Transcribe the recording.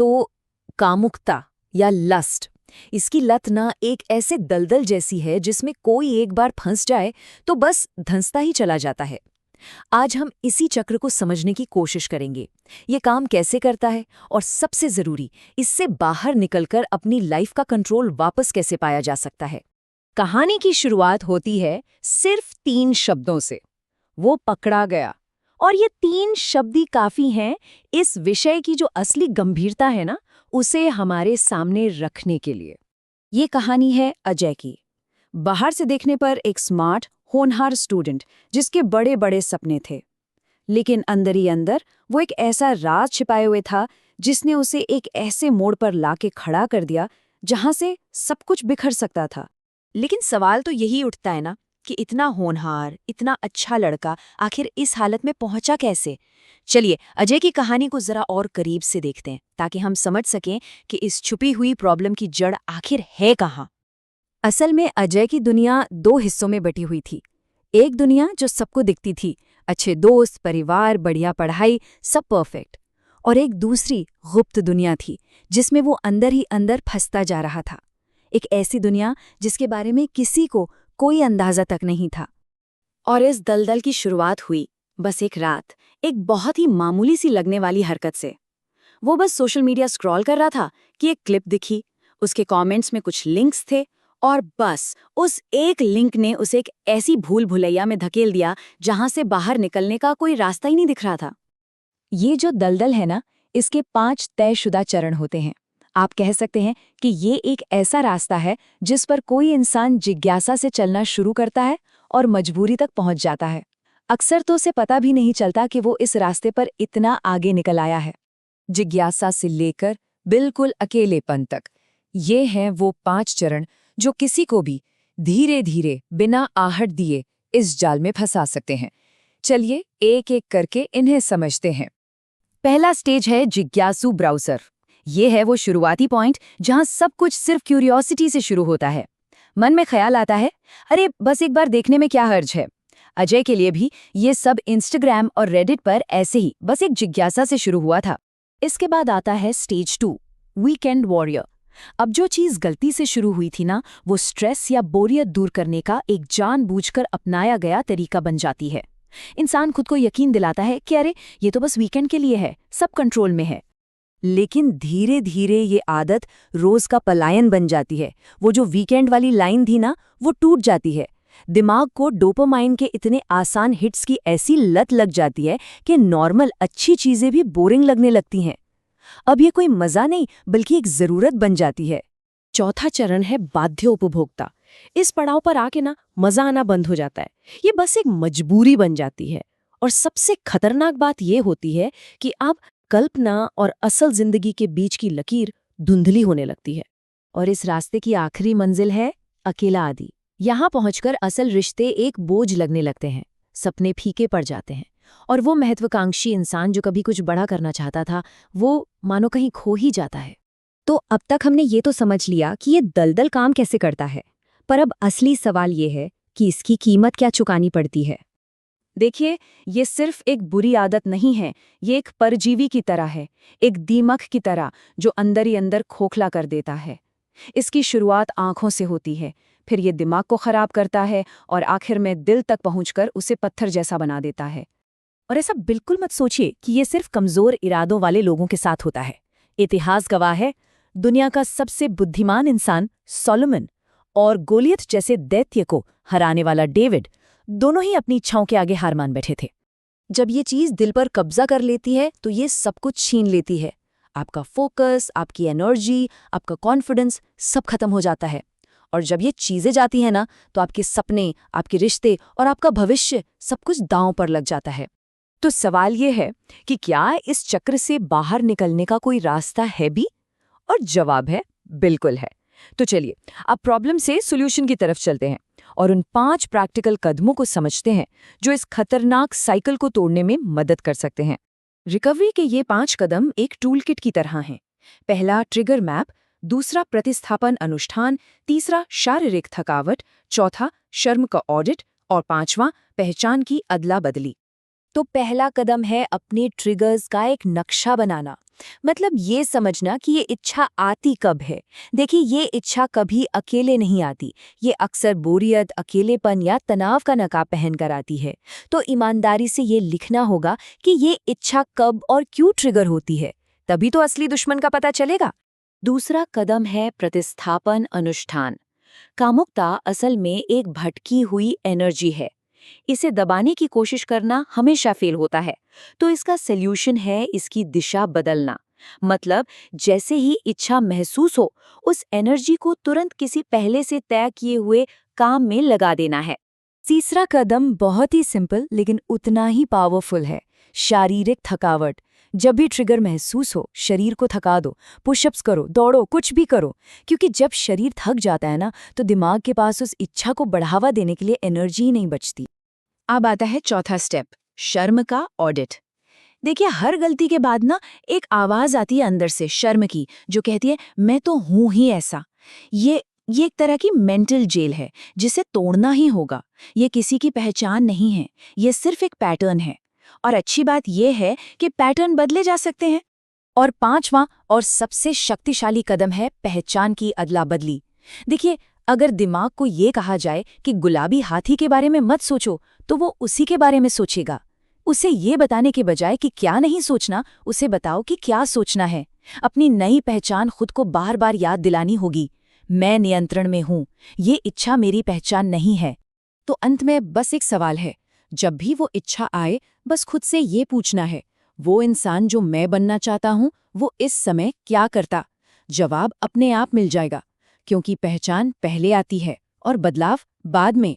तो कामुकता या लस्ट, इसकी लत ना एक ऐसे दलदल जैसी है जिसमें कोई एक बार फंस जाए तो बस धंसता ही चला जाता है। आज हम इसी चक्र को समझने की कोशिश करेंगे। ये काम कैसे करता है और सबसे जरूरी, इससे बाहर निकलकर अपनी लाइफ का कंट्रोल वापस कैसे पाया जा सकता है। कहानी की शुरुआत होती है सिर्फ 3 शब्दों से, वो पकड़ा गया। और ये 3 शब्द ही काफी हैं इस विषय की जो असली गंभीरता है ना, उसे हमारे सामने रखने के लिए। ये कहानी है अजय की। बाहर से देखने पर एक स्मार्ट, होनहार स्टूडेंट जिसके बड़े बड़े सपने थे, लेकिन अंदर ही अंदर वो एक ऐसा राज छिपाए हुए था जिसने उसे एक ऐसे मोड़ पर लाके खड़ा कर दिया जहां से सब कुछ बिखर सकता था। लेकिन सवाल तो यही उठता है ना कि इतना होनहार, इतना अच्छा लड़का आखिर इस हालत में पहुंचा कैसे। चलिए अजय की कहानी को जरा और करीब से देखते हैं ताकि हम समझ सकें कि इस छुपी हुई प्रॉब्लम की जड़ आखिर है कहाँ। असल में अजय की दुनिया 2 हिस्सों में बटी हुई थी। एक दुनिया जो सबको दिखती थी, अच्छे दोस्त, परिवार, बढ़िया पढ़ाई, सब परफेक्ट। और एक दूसरी गुप्त दुनिया थी जिसमें वो अंदर ही अंदर फंसता जा रहा था। एक ऐसी दुनिया जिसके बारे में किसी को कोई अंदाजा तक नहीं था। और इस दलदल की शुरुआत हुई बस एक रात, एक बहुत ही मामूली सी लगने वाली हरकत से। वो बस सोशल मीडिया स्क्रॉल कर रहा था कि एक क्लिप दिखी, उसके कमेंट्स में कुछ लिंक्स थे और बस उस एक लिंक ने उसे एक ऐसी भूल भुलैया में धकेल दिया जहां से बाहर निकलने का कोई रास्ता ही नहीं दिख रहा था। ये जो दलदल है ना, इसके 5 तयशुदा चरण होते हैं। आप कह सकते हैं कि ये एक ऐसा रास्ता है जिस पर कोई इंसान जिज्ञासा से चलना शुरू करता है और मजबूरी तक पहुंच जाता है। अक्सर तो उसे पता भी नहीं चलता कि वो इस रास्ते पर इतना आगे निकल आया है। जिज्ञासा से लेकर बिल्कुल अकेलेपन तक, ये हैं वो 5 चरण जो किसी को भी धीरे धीरे बिना आहट दिए इस जाल में फंसा सकते हैं। चलिए एक एक करके इन्हें समझते हैं। पहला स्टेज है जिज्ञासु ब्राउज़र। ये है वो शुरुआती पॉइंट जहां सब कुछ सिर्फ क्यूरियोसिटी से शुरू होता है। मन में ख्याल आता है, अरे बस एक बार देखने में क्या हर्ज है। अजय के लिए भी ये सब इंस्टाग्राम और रेडिट पर ऐसे ही बस एक जिज्ञासा से शुरू हुआ था। इसके बाद आता है स्टेज 2, वीकेंड वॉरियर। अब जो चीज गलती से शुरू हुई थी ना, वो स्ट्रेस या बोरियत दूर करने का एक जानबूझकर अपनाया गया तरीका बन जाती है। इंसान खुद को यकीन दिलाता है कि अरे ये तो बस वीकेंड के लिए है, सब कंट्रोल में है। लेकिन धीरे धीरे ये आदत रोज का पलायन बन जाती है। वो जो वीकेंड वाली लाइन थी ना, वो टूट जाती है। दिमाग को डोपामाइन के इतने आसान हिट्स की ऐसी लत लग जाती है कि नॉर्मल अच्छी चीजें भी बोरिंग लगने लगती हैं। अब ये कोई मजा नहीं बल्कि एक जरूरत बन जाती है। चौथा चरण है बाध्य उपभोक्ता। इस पड़ाव पर आके ना मजा आना बंद हो जाता है, ये बस एक मजबूरी बन जाती है। और सबसे खतरनाक बात ये होती है कि अब कल्पना और असल जिंदगी के बीच की लकीर धुंधली होने लगती है। और इस रास्ते की आखिरी मंजिल है अकेला आदि। यहाँ पहुंचकर असल रिश्ते एक बोझ लगने लगते हैं, सपने फीके पड़ जाते हैं और वो महत्वाकांक्षी इंसान जो कभी कुछ बड़ा करना चाहता था, वो मानो कहीं खो ही जाता है। तो अब तक हमने ये तो समझ लिया कि ये दलदल काम कैसे करता है, पर अब असली सवाल ये है कि इसकी कीमत क्या चुकानी पड़ती है। देखिए, ये सिर्फ एक बुरी आदत नहीं है, ये एक परजीवी की तरह है, एक दीमक की तरह जो अंदर ही अंदर खोखला कर देता है। इसकी शुरुआत आंखों से होती है, फिर ये दिमाग को खराब करता है और आखिर में दिल तक पहुंचकर उसे पत्थर जैसा बना देता है। और ऐसा बिल्कुल मत सोचिए कि ये सिर्फ कमजोर इरादों वाले लोगों के साथ होता है। इतिहास गवाह है, दुनिया का सबसे बुद्धिमान इंसान सोलोमन और गोलियत जैसे दैत्य को हराने वाला डेविड, दोनों ही अपनी इच्छाओं के आगे हार मान बैठे थे। जब ये चीज दिल पर कब्जा कर लेती है तो ये सब कुछ छीन लेती है। आपका फोकस, आपकी एनर्जी, आपका कॉन्फिडेंस सब खत्म हो जाता है। और जब ये चीजें जाती हैं ना, तो आपके सपने, आपके रिश्ते और आपका भविष्य सब कुछ दांव पर लग जाता है। तो सवाल ये है कि क्या इस चक्र से बाहर निकलने का कोई रास्ता है भी? और जवाब है बिल्कुल है। तो चलिए अब प्रॉब्लम से सॉल्यूशन की तरफ चलते हैं और उन 5 प्रैक्टिकल कदमों को समझते हैं जो इस खतरनाक साइकिल को तोड़ने में मदद कर सकते हैं। रिकवरी के ये 5 कदम एक टूलकिट की तरह हैं। पहला ट्रिगर मैप, दूसरा प्रतिस्थापन अनुष्ठान, तीसरा शारीरिक थकावट, चौथा शर्म का ऑडिट और 5वां पहचान की अदला बदली। तो पहला कदम है अपने ट्रिगर्स का एक नक्शा बनाना। मतलब ये समझना कि ये इच्छा आती कब है। देखिए, ये इच्छा कभी अकेले नहीं आती। ये अक्सर बोरियत, अकेलेपन या तनाव का नकाब पहन कर आती है। तो ईमानदारी से ये लिखना होगा कि ये इच्छा कब और क्यों ट्रिगर होती है। तभी तो असली दुश्मन का पता चलेगा। दूसरा कदम है प्रतिस्थापन अनुष्ठान। कामुकता असल में एक भटकी हुई एनर्जी है। इसे दबाने की कोशिश करना हमेशा फेल होता है। तो इसका सल्यूशन है इसकी दिशा बदलना। मतलब जैसे ही इच्छा महसूस हो, उस एनर्जी को तुरंत किसी पहले से तय किए हुए काम में लगा देना है। तीसरा कदम बहुत ही सिंपल लेकिन उतना ही पावरफुल है, शारीरिक थकावट। जब भी ट्रिगर महसूस हो, शरीर को थका दो। पुशअप्स करो, दौड़ो, कुछ भी करो। क्योंकि जब शरीर थक जाता है ना, तो दिमाग के पास उस इच्छा को बढ़ावा देने के लिए एनर्जी ही नहीं बचती। अब आता है चौथा स्टेप, शर्म का ऑडिट। देखिए, हर गलती के बाद ना एक आवाज आती है अंदर से, शर्म की, जो कहती है मैं तो हूं ही ऐसा। ये एक तरह की मेंटल जेल है जिसे तोड़ना ही होगा। ये किसी की पहचान नहीं है, ये सिर्फ एक पैटर्न है। और अच्छी बात यह है कि पैटर्न बदले जा सकते हैं। और पांचवां और सबसे शक्तिशाली कदम है पहचान की अदला बदली। देखिए, अगर दिमाग को ये कहा जाए कि गुलाबी हाथी के बारे में मत सोचो, तो वो उसी के बारे में सोचेगा। उसे ये बताने के बजाय कि क्या नहीं सोचना, उसे बताओ कि क्या सोचना है। अपनी नई पहचान खुद को बार बार याद दिलानी होगी। मैं नियंत्रण में हूं, ये इच्छा मेरी पहचान नहीं है। तो अंत में बस एक सवाल है, जब भी वो इच्छा आए, बस खुद से ये पूछना है, वो इंसान जो मैं बनना चाहता हूं, वो इस समय क्या करता? जवाब अपने आप मिल जाएगा, क्योंकि पहचान पहले आती है और बदलाव बाद में।